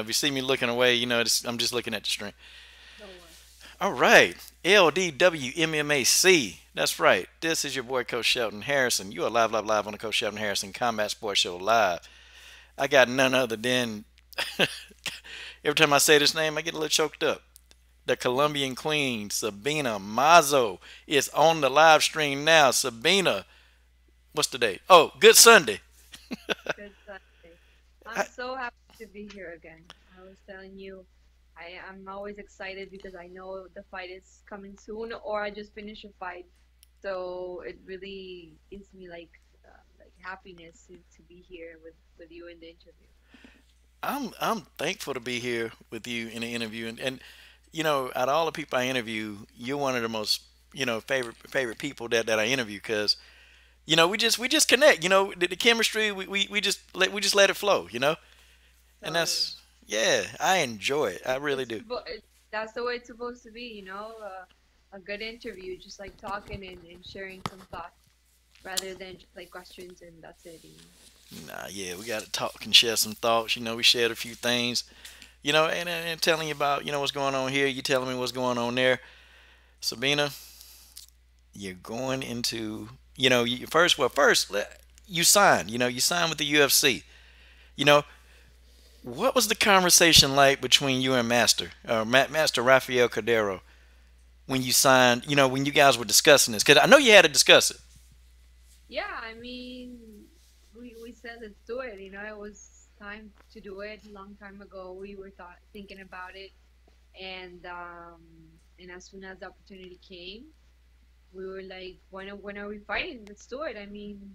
If you see me looking away, I'm just looking at the screen. Don't worry. All right. LDWMMAC. That's right. This is your boy, Coach Shelton Harrison. You are live, live, live on the Coach Shelton Harrison Combat Sports Show Live. I got none other than, every time I say this name, I get a little choked up. The Colombian Queen, Sabina Mazo, is on the live stream now. Sabina, what's the date? Oh, Good Sunday. Good Sunday. I'm I, so happy to be here again. I was telling you, I'm always excited because I know the fight is coming soon, or I just finished a fight. So it really gives me like happiness to be here with you in the interview. I'm thankful to be here with you in the interview, and out of all the people I interview, you're one of the most favorite people that I interview because we just connect. The chemistry we just let it flow. And Totally. yeah, I enjoy it. I really do. That's the way it's supposed to be, a good interview, just like talking and sharing some thoughts rather than just like questions and that's it. Nah, yeah, we got to talk and share some thoughts. We shared a few things. And telling you about what's going on here. You telling me what's going on there. Sabina, you're going into first you signed. You signed with the UFC. You know what was the conversation like between you and Master Rafael Cordero when you signed? When you guys were discussing this, because I know you had to discuss it. Yeah, I mean, we said let's do it. It was time to do it a long time ago. We were thinking about it, and as soon as the opportunity came, we were like, when are we fighting? Let's do it. I mean,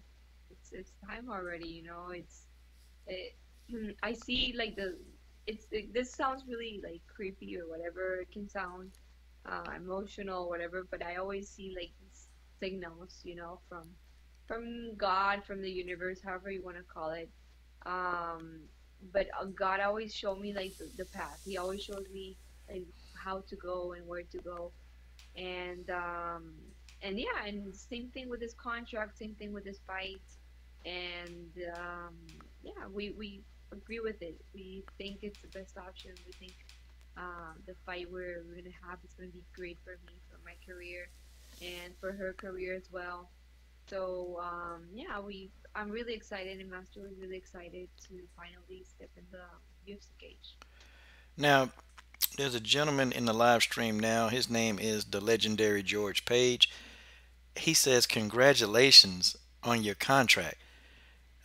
it's time already. It, I see like this sounds really like creepy or whatever. It can sound emotional or whatever, but I always see like these signals, from God, from the universe, however you want to call it. Um, but God always showed me like the path. He always shows me like how to go and where to go. And yeah, and same thing with this contract, same thing with this fight. And yeah, we agree with it. We think it's the best option. We think the fight we're gonna have is gonna be great for me, for my career, and for her career as well. So yeah, I'm really excited, and Master was really excited to finally step in the UFC cage. Now, there's a gentleman in the live stream now. His name is the legendary George Page. He says, "Congratulations on your contract."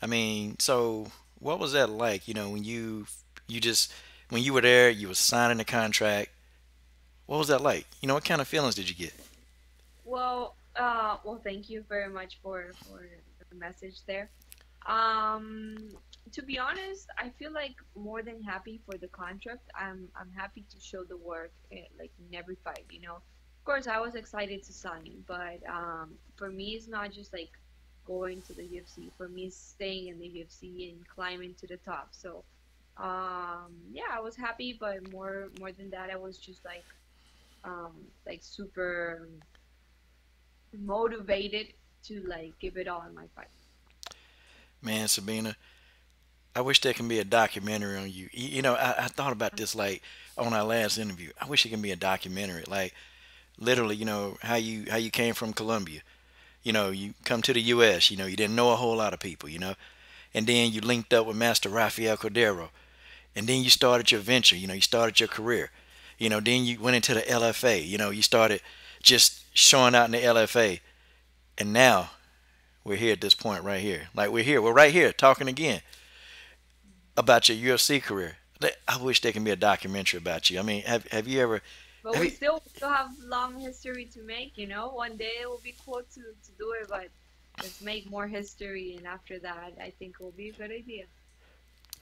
I mean, so what was that like? When you just when you were there, you were signing the contract. What was that like? What kind of feelings did you get? Well, thank you very much for the message there. Um, to be honest, I feel like more than happy for the contract. I'm happy to show the work like in every fight. Of course, I was excited to sign, but for me, it's not just like going to the UFC. For me, it's staying in the UFC and climbing to the top. So, yeah, I was happy, but more than that, I was just like super motivated to like give it all in my fight. Man, Sabina, I wish there can be a documentary on you. I thought about this like on our last interview. I wish it can be a documentary, like literally, how you came from Colombia. You come to the U.S. You didn't know a whole lot of people. And then you linked up with Master Rafael Cordero, and then you started your venture. You started your career. Then you went into the LFA. You started just showing out in the LFA, and now we're here at this point right here. Like we're right here talking again about your UFC career. I wish there can be a documentary about you. I mean, have you ever? But Have we you? still have long history to make. One day it will be cool to do it, but let's make more history, and after that, I think it will be a good idea.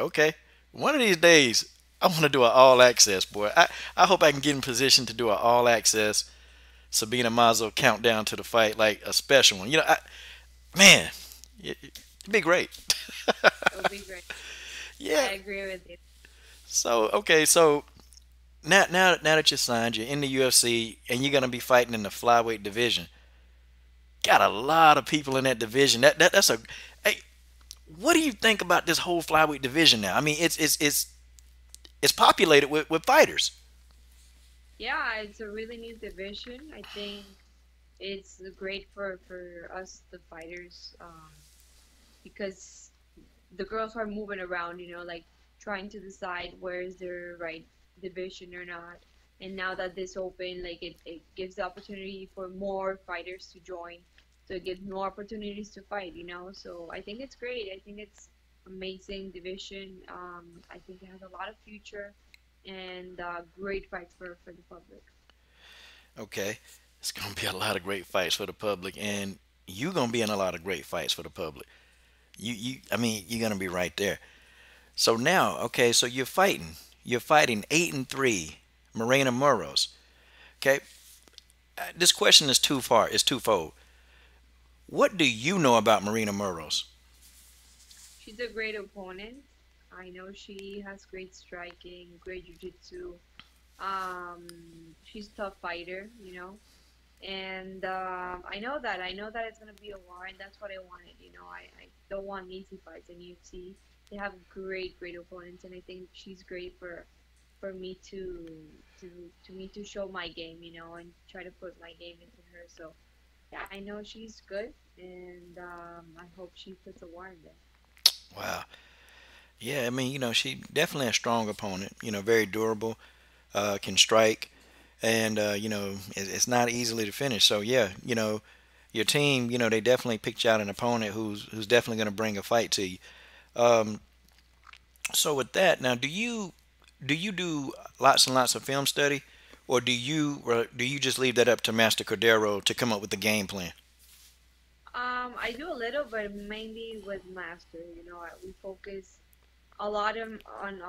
Okay, one of these days I want to do an all access, boy. I hope I can get in position to do an all access Sabina Mazo countdown to the fight, like a special one. Man, it'd be great. It will be great. Yeah. I agree with you. So okay, so now that you're signed, you're in the UFC, and you're gonna be fighting in the flyweight division. Got a lot of people in that division. That's a. Hey, what do you think about this whole flyweight division now? I mean, it's it's populated with fighters. Yeah, it's a really new division. I think it's great for us, the fighters, because the girls are moving around, like trying to decide where is their right division or not. And now that this open, like it gives the opportunity for more fighters to join. So it gives more opportunities to fight. So I think it's great. I think it's amazing division. I think it has a lot of future and great fights for the public. Okay, it's gonna be a lot of great fights for the public, and you're gonna be in a lot of great fights for the public. I mean, you're gonna be right there. So now, okay, so you're fighting 8-3, Maryna Muroz. Okay, this question is it's twofold. What do you know about Maryna Muroz? She's a great opponent. I know she has great striking, great jiu-jitsu. She's a tough fighter. And I know that it's gonna be a war, and that's what I wanted. I don't want easy fights in UFC. They have great, great opponents, and I think she's great for me to show my game, and try to put my game into her. So yeah, I know she's good, and I hope she puts a war in there. Wow. Yeah, I mean, she definitely a strong opponent. Very durable, can strike, and it's not easily to finish. So yeah, your team, they definitely picked you out an opponent who's definitely going to bring a fight to you. Um, so with that, now do you do lots and lots of film study, or do you just leave that up to Master Cordero to come up with the game plan? I do a little, but mainly with master. We focus a lot on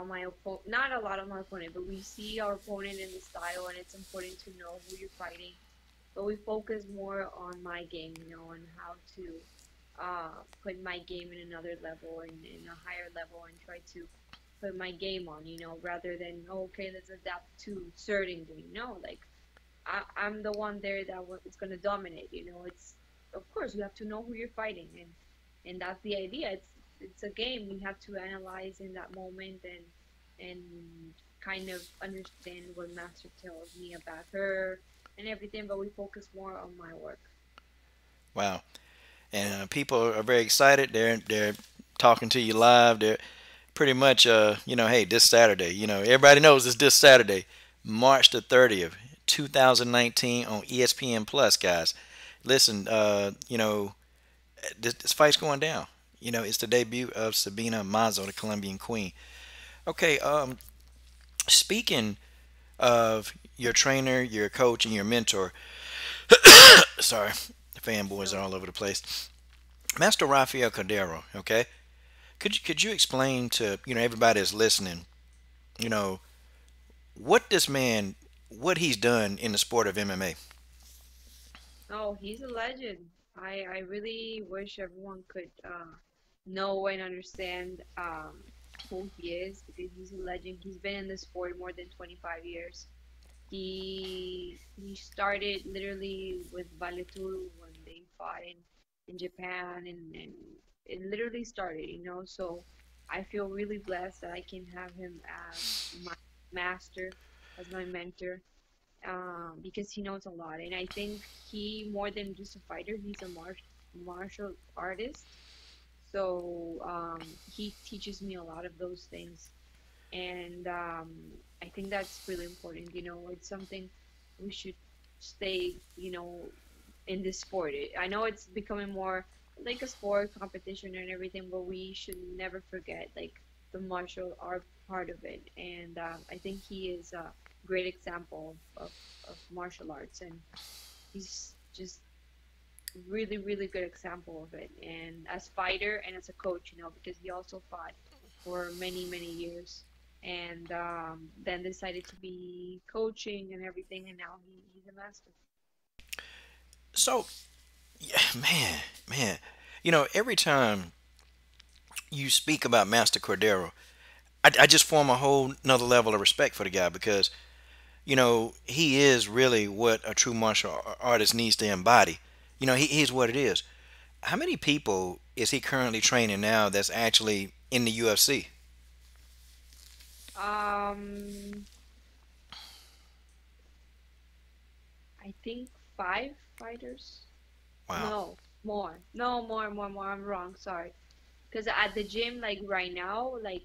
my opponent, not a lot on my opponent, but we see our opponent in the style, and it's important to know who you're fighting. But we focus more on my game, on how to put my game in another level and in a higher level and try to put my game on, rather than, oh, okay, let's adapt to certain game. No, like I'm the one there that is going to dominate. It's of course you have to know who you're fighting, and that's the idea. It's a game. We have to analyze in that moment and kind of understand what Master tells me about her and everything. But we focus more on my work. Wow. And people are very excited. They're talking to you live. They're pretty much, hey, this Saturday. Everybody knows it's this Saturday, March the 30th, 2019 on ESPN Plus, guys. Listen, this fight's going down. It's the debut of Sabina Mazo, the Colombian queen. Okay, speaking of your trainer, your coach, and your mentor, sorry, the fanboys are So all over the place. Master Rafael Cordero, okay? Could you explain to everybody that's listening, you know, what this man, what he's done in the sport of MMA? no, he's a legend. I really wish everyone could know and understand who he is, because he's a legend. He's been in the sport more than 25 years. He started literally with Valetur when they fought in Japan, and it literally started. So I feel really blessed that I can have him as my master, as my mentor, because he knows a lot. And I think he, more than just a fighter, he's a martial artist. So he teaches me a lot of those things, and I think that's really important. It's something we should stay, in this sport. I know it's becoming more like a sport competition and everything, but we should never forget like the martial art part of it. And I think he is a great example of martial arts, and he's just really, really good example of it. And as fighter and as a coach, because he also fought for many, many years, and then decided to be coaching and everything, and now he's a master. So, yeah, man, every time you speak about Master Cordero, I just form a whole another level of respect for the guy because he is really what a true martial artist needs to embody. He's what it is. How many people is he currently training now that's actually in the UFC? Um, I think five fighters. Wow, No, more. No, more. I'm wrong. Sorry. Because at the gym, like right now, like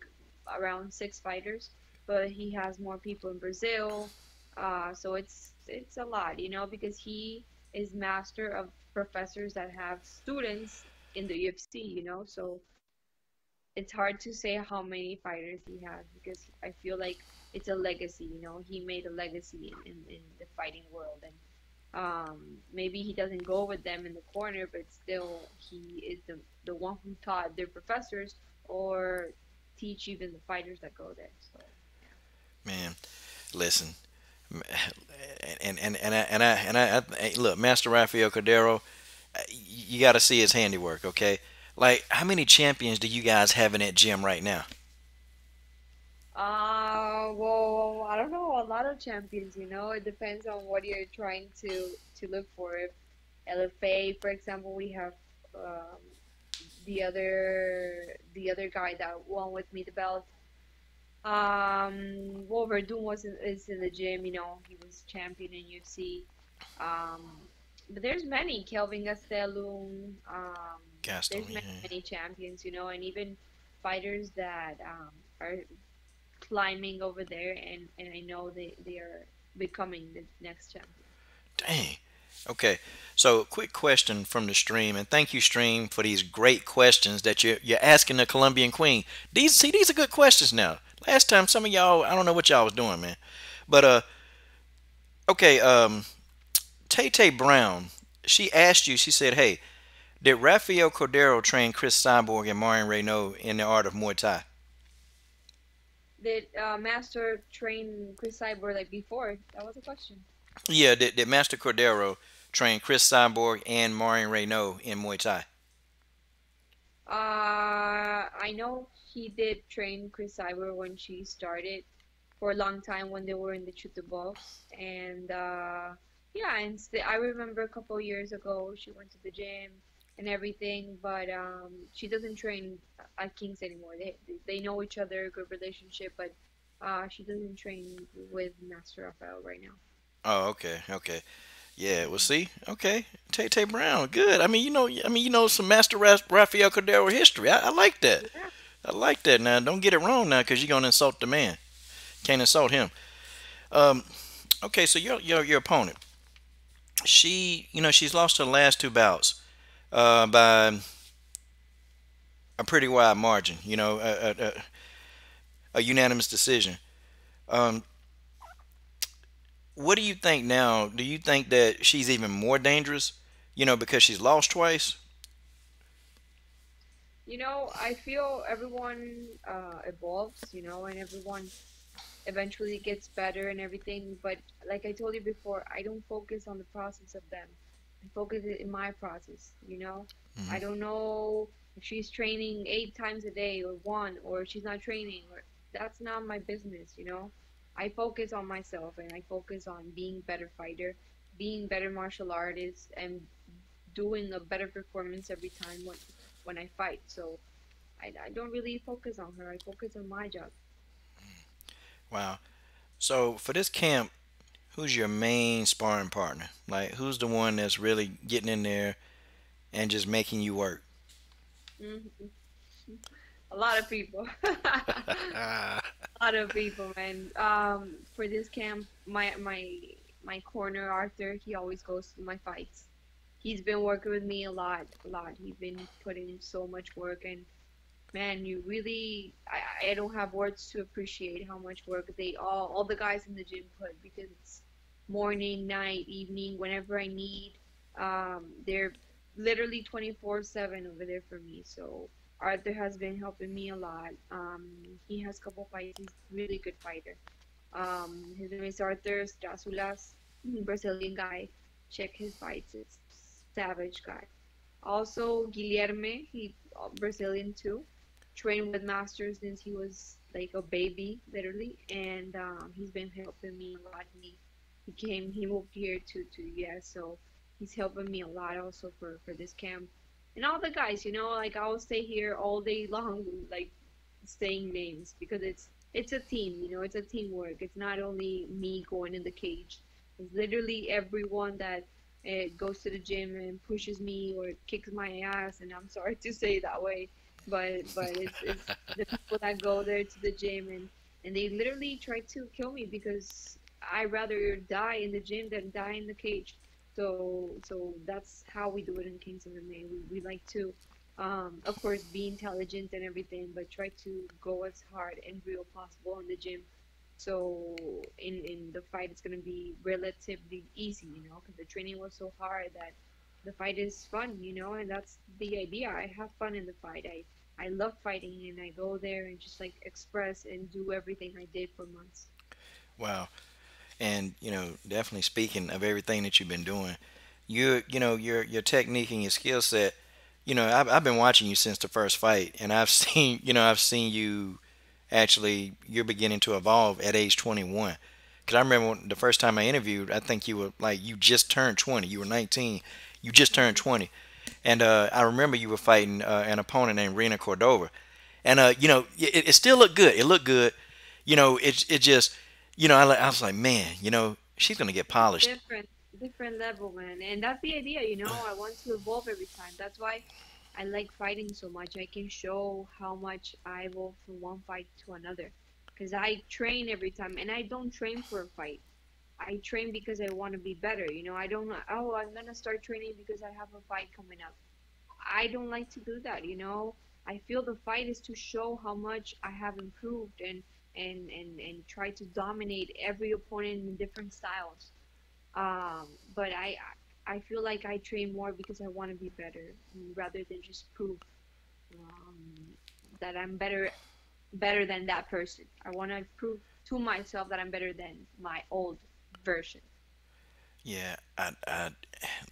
around six fighters, but he has more people in Brazil. So it's a lot, because he is master of professors that have students in the UFC, so it's hard to say how many fighters he has because I feel like it's a legacy, he made a legacy in the fighting world, and maybe he doesn't go with them in the corner, but still he is the one who taught their professors or teach even the fighters that go there. So man. Listen, look, Master Rafael Cordero. You got to see his handiwork, okay? Like, how many champions do you guys have in that gym right now? well, I don't know, a lot of champions, it depends on what you're trying to look for. If LFA, for example, we have um the other guy that won with me the belt. Well, Verdun is in the gym, he was champion in UFC. Um, but there's many, Kelvin Gastelum. Gaston, There's many, yeah. many champions, and even fighters that are climbing over there, and I know they are becoming the next champion. Dang. Okay, so quick question from the stream, and thank you, stream, for these great questions that you're asking the Colombian Queen. These are good questions now. Last time, some of y'all, I don't know what y'all was doing, man, but okay, Tay Tay Brown, she asked you. She said, "Hey, did Rafael Cordero train Chris Cyborg and Marion Renault in the art of Muay Thai?" Did Master train Chris Cyber like before? That was a question. Yeah, did Master Cordero train Chris Cyborg and Marion Renault in Muay Thai? I know he did train Chris Cyber when she started for a long time when they were in the Chuta box, and yeah, and I remember a couple years ago she went to the gym and everything, but she doesn't train at Kings anymore. They know each other, good relationship, but she doesn't train with Master Rafael right now. Oh, okay, okay. Yeah, well, Mhm. see, okay, Tay Tay Brown, good. I mean, some Master Rafael Cordero history. I like that. Yeah. I like that. Now, don't get it wrong now, because you're gonna insult the man. Can't insult him. Um, okay, so your opponent, she's lost her last two bouts, by a pretty wide margin. A unanimous decision. Um, what do you think now? Do you think that she's even more dangerous? Because she's lost twice. I feel everyone evolves, and everyone eventually gets better and everything. But like I told you before, I don't focus on the process of them. I focus in my process, I Hmm. don't know if she's training 8 times a day or one, or she's not training, or that's not my business, I focus on myself and I focus on being better fighter, being better martial artist, and doing a better performance every time when I fight. So I don't really focus on her. I focus on my job. Wow. So for this camp, who's your main sparring partner? Like, who's the one that's really getting in there and just making you work? Hmm. A lot of people. A Ah, lot of people, man. For this camp, my corner Arthur, he always goes to my fights. He's been working with me a lot, a lot. He's been putting in so much work, and man, you really, I don't have words to appreciate how much work they all the guys in the gym put, because it's morning, night, evening, whenever I need. They're literally 24/7 over there for me. So Arthur has been helping me a lot. He has a couple fights. He's a really good fighter. His name is Arthur Strasulas, Brazilian guy. Check his fights. It's savage guy. Also, Guilherme, he Brazilian too. Trained with masters since he was like a baby, literally, and he's been helping me a lot. He moved here to US, so he's helping me a lot also for this camp. And all the guys, like I will stay here all day long, like saying names because it's a team, you know, it's a teamwork. It's not only me going in the cage. It's literally everyone that goes to the gym and pushes me or kicks my ass. And I'm sorry to say it that way, but it's the people that go there to the gym and they literally try to kill me because I rather die in the gym than die in the cage. So that's how we do it in Kings of MMA. We like to of course, be intelligent and everything, but try to go as hard and real possible in the gym. So in the fight, it's gonna be relatively easy, you know, because the training was so hard that the fight is fun, you know, and that's the idea. I have fun in the fight. I love fighting, and I go there and just like express and do everything I did for months. Wow. And definitely speaking of everything that you've been doing, your technique and your skill set. I've been watching you since the first fight, and I've seen I've seen you actually you're beginning to evolve at age 21. Because I remember the first time I interviewed, I think you were like you just turned 20. You were 19. You just turned Hmm. 20, and I remember you were fighting an opponent named Rena Cordova, and it still looked good. It looked good. It just I was like, man, she's gonna get It's polished. different level, man. And that's the idea, you know. I want to evolve every time. That's why I like fighting so much. I can show how much I evolve from one fight to another. Because I train every time, and I don't train for a fight. I train because I want to be better. You know, I don't, oh, I'm gonna start training because I have a fight coming up. I don't like to do that, you know. I feel the fight is to show how much I have improved and try to dominate every opponent in different styles. But I feel like I train more because I want to be better rather than just prove um, that I'm better than that person. I want to prove to myself that I'm better than my old version. Yeah, I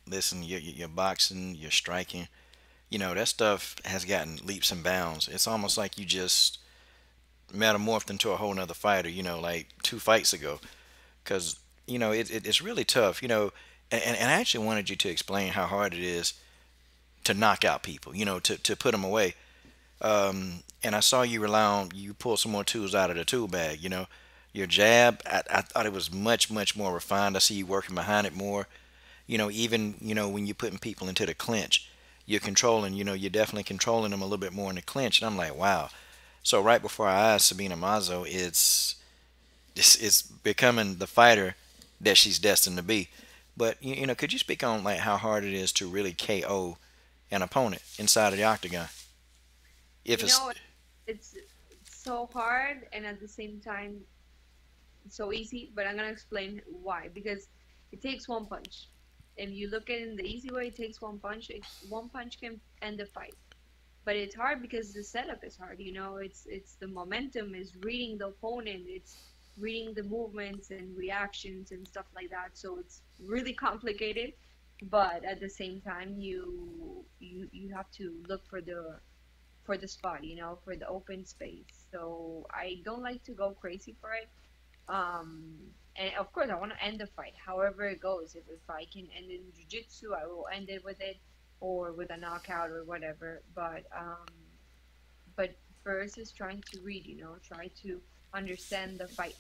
listen. Your boxing, your striking, that stuff has gotten leaps and bounds. It's almost like you just metamorphed into a whole nother fighter. Like 2 fights ago, because it's really tough. And I actually wanted you to explain how hard it is to knock out people. To put them away. And I saw you rely on you pull some more tools out of the tool bag. Your jab. I thought it was much more refined. I see you working behind it more. Even when you're putting people into the clinch, you're controlling. You're definitely controlling them a little bit more in the clinch. And I'm like, wow. So right before our eyes, Sabina Mazo, it's becoming the fighter that she's destined to be. But could you speak on like how hard it is to really KO an opponent inside of the octagon? If You it's know, it's so hard and at the same time so easy, but I'm gonna explain why. Because it takes one punch. If you look at it in the easy way, it takes one punch. One punch can end the fight. But it's hard because the setup is hard. You know, it's the momentum is reading the opponent. It's reading the movements and reactions and stuff like that. So it's really complicated. But at the same time, you have to look for the spot. You know, for the open space. So I don't like to go crazy for it. Um, and of course, I want to end the fight. However it goes, if I can end it in jiu-jitsu, I will end it with it, or with a knockout or whatever. But first is trying to read. You know, try to understand the fight.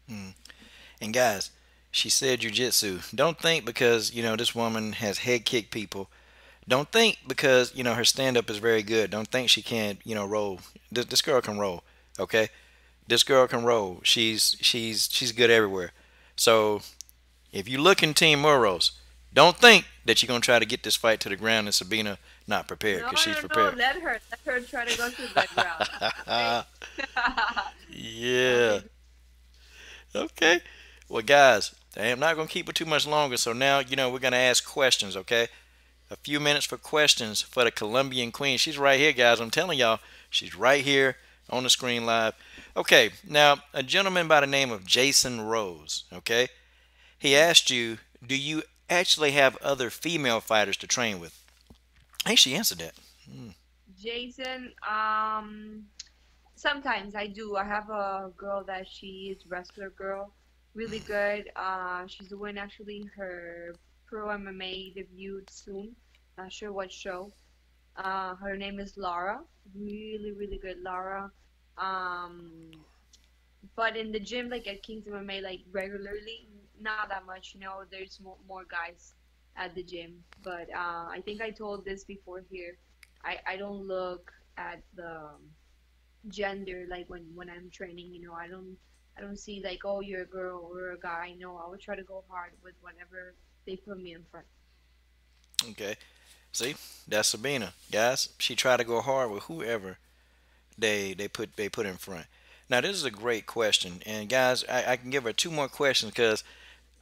mm. And guys, she said jujitsu. Don't think because this woman has head kicked people. Don't think because her stand up is very good. Don't think she can't roll. This girl can roll. Okay, this girl can roll. She's good everywhere. So if you look in Team Muroz, don't think that you're gonna try to get this fight to the ground and Sabina not prepared No, because she's no, no. prepared. Let her try to go to the ground. Okay. Don't Yeah. be. Okay. Well, guys, I'm not gonna keep it too much longer. So now we're gonna ask questions. Okay. A few minutes for questions for the Colombian Queen. She's right here, guys. I'm telling y'all, she's right here on the screen live. Okay, now a gentleman by the name of Jason Rose. Okay, he asked you, do you actually have other female fighters to train with? I think she answered that. Hmm. Jason, sometimes I do. I have a girl that she is wrestler girl, really good. She's doing actually her pro MMA debut soon. Not sure what show. Her name is Lara. Really, really good, Lara. Um, but in the gym, like at King's MMA, like regularly, not that much. There's more guys at the gym. But I think I told this before here. I don't look at the gender like when I'm training. I don't see like, oh, you're a girl or a guy. No, I would try to go hard with whatever they put me in front. Okay. See, that's Sabina, guys. She tried to go hard with whoever they put in front. Now this is a great question, and guys, I can give her two more questions because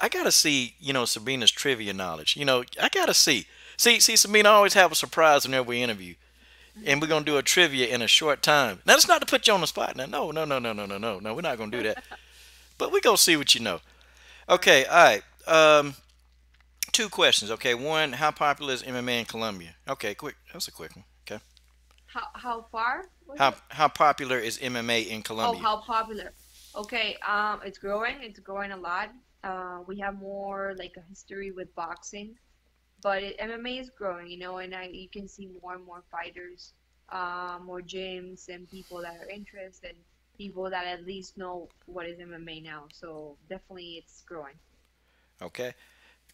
I gotta see, Sabina's trivia knowledge. I gotta see. See, Sabina always have a surprise whenever we interview, and we're gonna do a trivia in a short time. Now that's not to put you on the spot. Now, no, no, no, no, no, no, no, no. We're not gonna do that. But we gonna see what you know. All Okay, right. all right. Two questions. Okay, one, how popular is MMA in Colombia? Okay, quick. That's a quick one. Okay, How far was how it? how popular is MMA in Oh, Colombia? how popular. Okay, it's growing. It's growing a lot. We have more like a history with boxing, but MMA is growing, and you can see more and more fighters, more gyms and people that are interested, people that at least know what is MMA now. So definitely it's growing. Okay,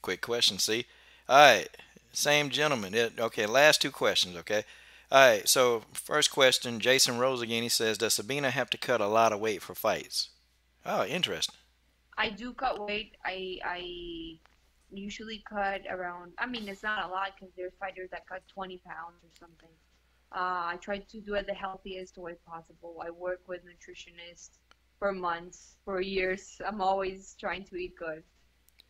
quick question. See, all right, same gentleman. Okay, last two questions. Okay, all right. So first question, Jason Rose again. He says, does Sabina have to cut a lot of weight for fights? Oh, interesting. I do cut weight. I usually cut around, I mean, it's not a lot because there's fighters that cut 20 pounds or something. I try to do it the healthiest way possible. I work with nutritionists for months, for years. I'm always trying to eat good.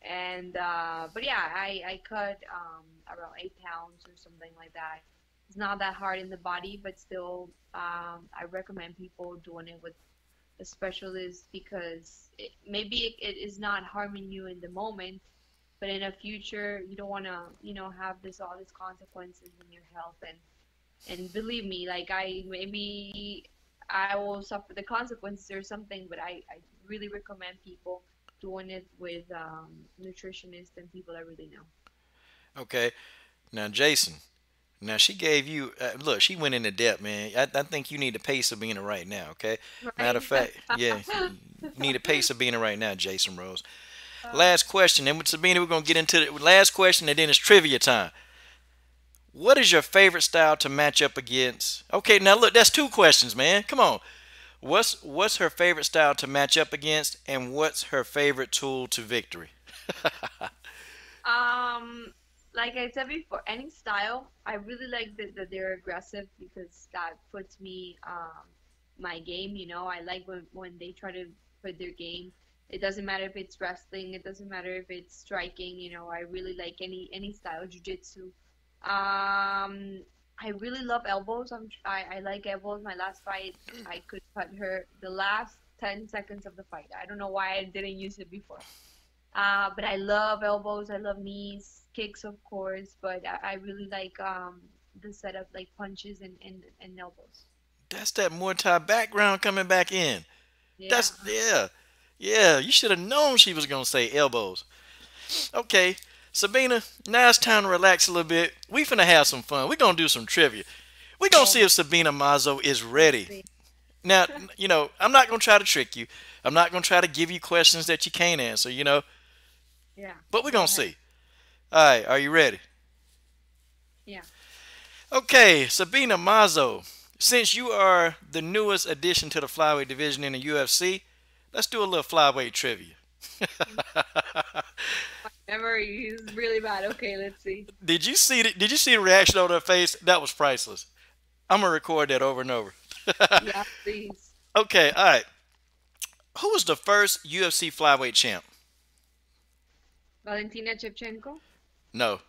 And but yeah, I cut around 8 pounds or something like that. It's not that hard in the body, but still, I recommend people doing it with a specialist because maybe it is not harming you in the moment, but in the future you don't want to, have all these consequences in your health. And believe me, like I will suffer the consequences or something, but I really recommend people doing it with nutritionists and people that really know. Okay, now Jason. Now she gave you look. She went into depth, man. I think you need to pay Sabina right now. Okay. Matter of Right? fact, yeah, you need to pay Sabina right now, Jason Rose. uh, Last question. Then with Sabina, we're gonna get into the last question, and then it's trivia time. What is your favorite style to match up against? Okay, now look, that's two questions, man. Come on. What's her favorite style to match up against, and what's her favorite tool to victory? um, like I said before, any style, I really like that they're aggressive because that puts me my game. I like when they try to put their game. It doesn't matter if it's wrestling, it doesn't matter if it's striking. I really like any style, jiu-jitsu. I really love elbows. I like elbows. My last fight, I could cut her the last 10 seconds of the fight. I don't know why I didn't use it before. But I love elbows. I love knees, kicks, of course. But I really like the setup, like punches and elbows. That's that Muay Thai background coming back in. Yeah. That's yeah, yeah. You should have known she was gonna say elbows. Okay, Sabina. Now it's time to relax a little bit. We finna have some fun. We gonna do some trivia. We gonna Oh see my, if Sabina Mazo is let's ready. see. Now, I'm not gonna try to trick you. I'm not gonna try to give you questions that you can't answer. Yeah. But we're Go gonna ahead. see. All right, are you ready? Yeah. Okay, Sabina Mazo. Since you are the newest addition to the flyweight division in the UFC, let's do a little flyweight trivia. My memory is really bad. Okay, let's see. Did you see the reaction on her face? That was priceless. I'm gonna record that over and over. Yeah, please. Okay, all right. Who was the first UFC flyweight champ? Valentina Shevchenko. No.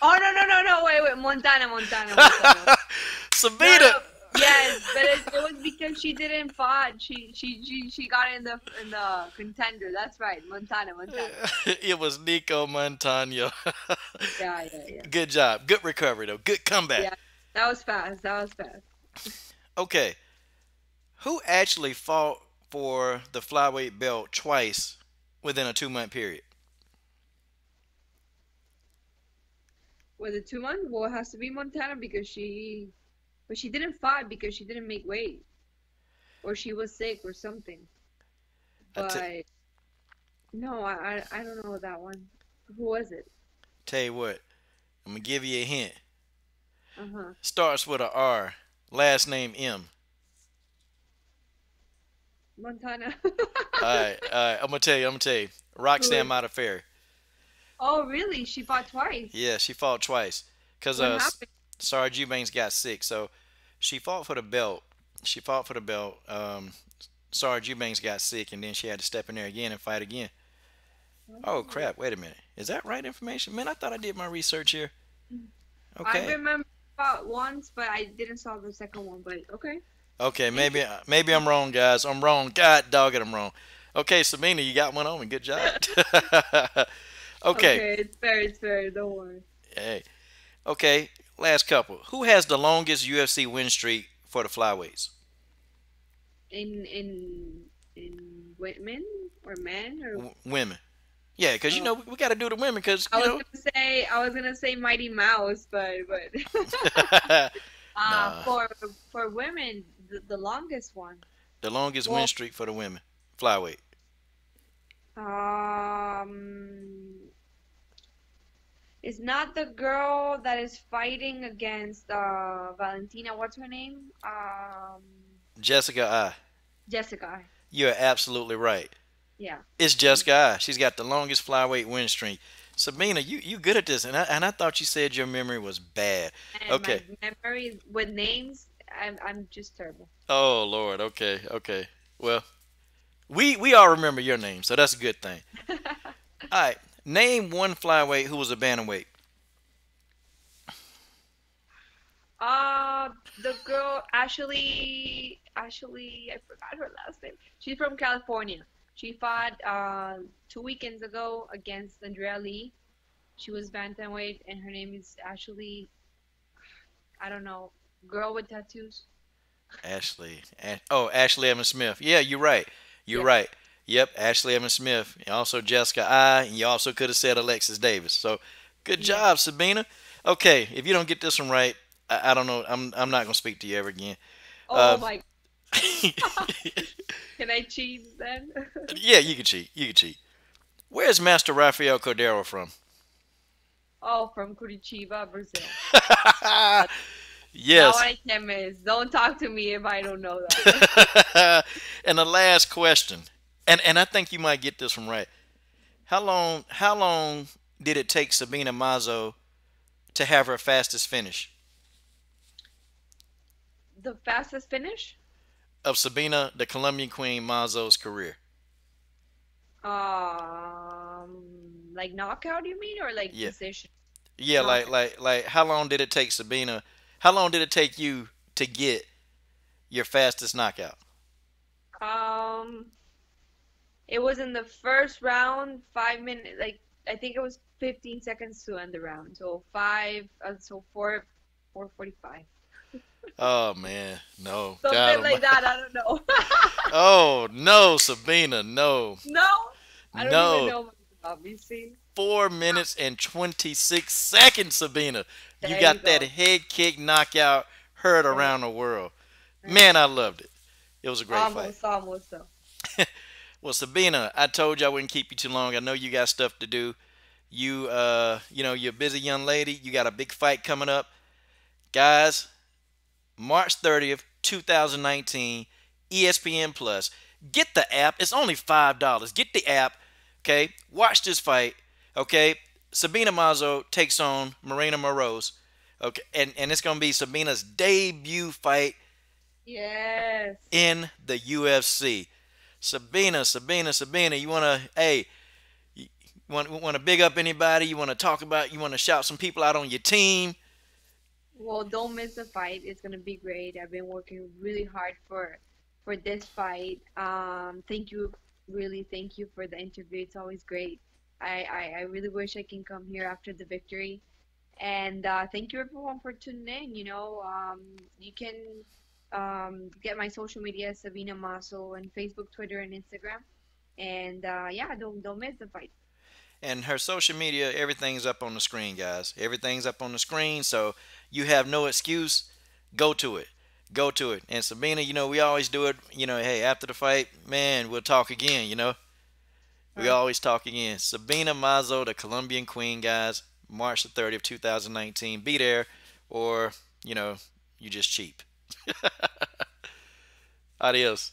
Oh, no, no, no, no. Wait, wait. Montana, Montana, Montana. No, Sabina. no. Yes, but it was because she didn't fight. She got in the contender. That's right. Montana, Montana. It was Nico Montano. Yeah, yeah, yeah. Good job. Good recovery though. Good comeback. Yeah. That was fast. That was fast. Okay. Who actually fought for the flyweight belt twice within a 2 month period? Was it 2 months? Well, it has to be Montana because but she didn't fight because she didn't make weight. or she was sick or something. I t- But no, I don't know that one. Who was it? tell you what, I'm gonna give you a hint. Uh-huh. Starts with a R, last name M. Montana. All right. I'm gonna tell you. Who Roxanne is it? Modafferi. Oh, really? She fought twice. Yeah, she fought twice. Cause What happened? Sarge Eubanks got sick, so she fought for the belt. She fought for the belt. Sarge Eubanks got sick, and then she had to step in there again and fight again. Oh Oh. crap! Wait a minute. Is that right information? Man, I thought I did my research here. I Okay. remember about once, but I didn't saw the second one. But okay, Okay. interesting. Maybe I'm wrong, guys. I'm wrong. God dog it, I'm wrong. Okay, Sabina, you got one on me. Good job. Okay. Okay, it's fair. It's fair. Don't worry. Hey. Okay. Last couple. Who has the longest UFC win streak for the flyweights? In women or men or Women. Yeah, because oh, we got to do the women because I was gonna say Mighty Mouse, but nah, for women, the longest one. the longest win Well, streak for the women flyweight. um, it's not the girl that is fighting against Valentina. What's her name? Jessica I. Jessica. You're absolutely right. Yeah. It's Jessica I. She's got the longest flyweight win streak. Sabina, you good at this, and I thought you said your memory was bad. And my Okay. memory with names, I'm just terrible. Oh Lord. Okay. Okay. Well, we all remember your name, so that's a good thing. All right. Name one flyweight who was a bantamweight. The girl Ashley, I forgot her last name. She's from California. She fought 2 weekends ago against Andrea Lee. She was bantamweight, and her name is Ashley. I don't know, girl with tattoos. Ashley Evans Smith. Yeah, you're right. You're Yeah, right. Yep, Ashley Evans Smith. And also Jessica I. And you also could have said Alexis Davis. So good yeah. job, Sabina. Okay, if you don't get this one right, I don't know. I'm not gonna speak to you ever again. Oh Uh, my, can I cheat then? yeah, you can cheat. You can cheat. Where's Master Rafael Cordero from? Oh, from Curitiba, Brazil. That Yes. one I can't miss. Don't talk to me if I don't know that. And the last question, and I think you might get this one right. How long did it take Sabina Mazo to have her fastest finish The fastest finish? of Sabina, the Colombian Queen Mazo's career? Like knockout, you mean, or like Yeah, decision? yeah. Knockout. How long did it take Sabina? How long did it take you to get your fastest knockout? Um, it was in the first round, 5 minutes. Like I think it was 15 seconds to end the round. So five, so 4:45. Oh man, no, God Something like Almighty. that. I don't know. Oh no, Sabina, no, No, I don't even no. know much about me. See, 4 minutes and 26 seconds, Sabina. You there you got that go. head kick knockout heard There, around the world. there. Man, I loved it. It was a great fight. Almost, almost though. Well, Sabina, I told you I wouldn't keep you too long. I know you got stuff to do. You're a busy young lady. You got a big fight coming up. Guys, March 30th, 2019, ESPN Plus. Get the app. It's only $5. Get the app. Okay? Watch this fight. Okay? Sabina Mazo takes on Maryna Muroz. Okay, and it's gonna be Sabina's debut fight Yes. in the UFC. Sabina, you wanna big up anybody? You wanna talk about? You wanna shout some people out on your team? Well, don't miss the fight. It's gonna be great. I've been working really hard for this fight. Thank you, really, thank you for the interview. It's always great. I really wish I can come here after the victory. And thank you everyone for tuning in. You can get my social media, Sabina Maso, and Facebook, Twitter, and Instagram. And yeah, don't miss the fight. And her social media, everything's up on the screen, guys. Everything's up on the screen, so you have no excuse. Go to it. Go to it. And Sabina, we always do it. Hey, after the fight, man, we'll talk again. We Perfect. always talk again. Sabina Mazo, the Colombian Queen, guys, March the 30th, 2019. Be there, or you know, you just cheap. Adios.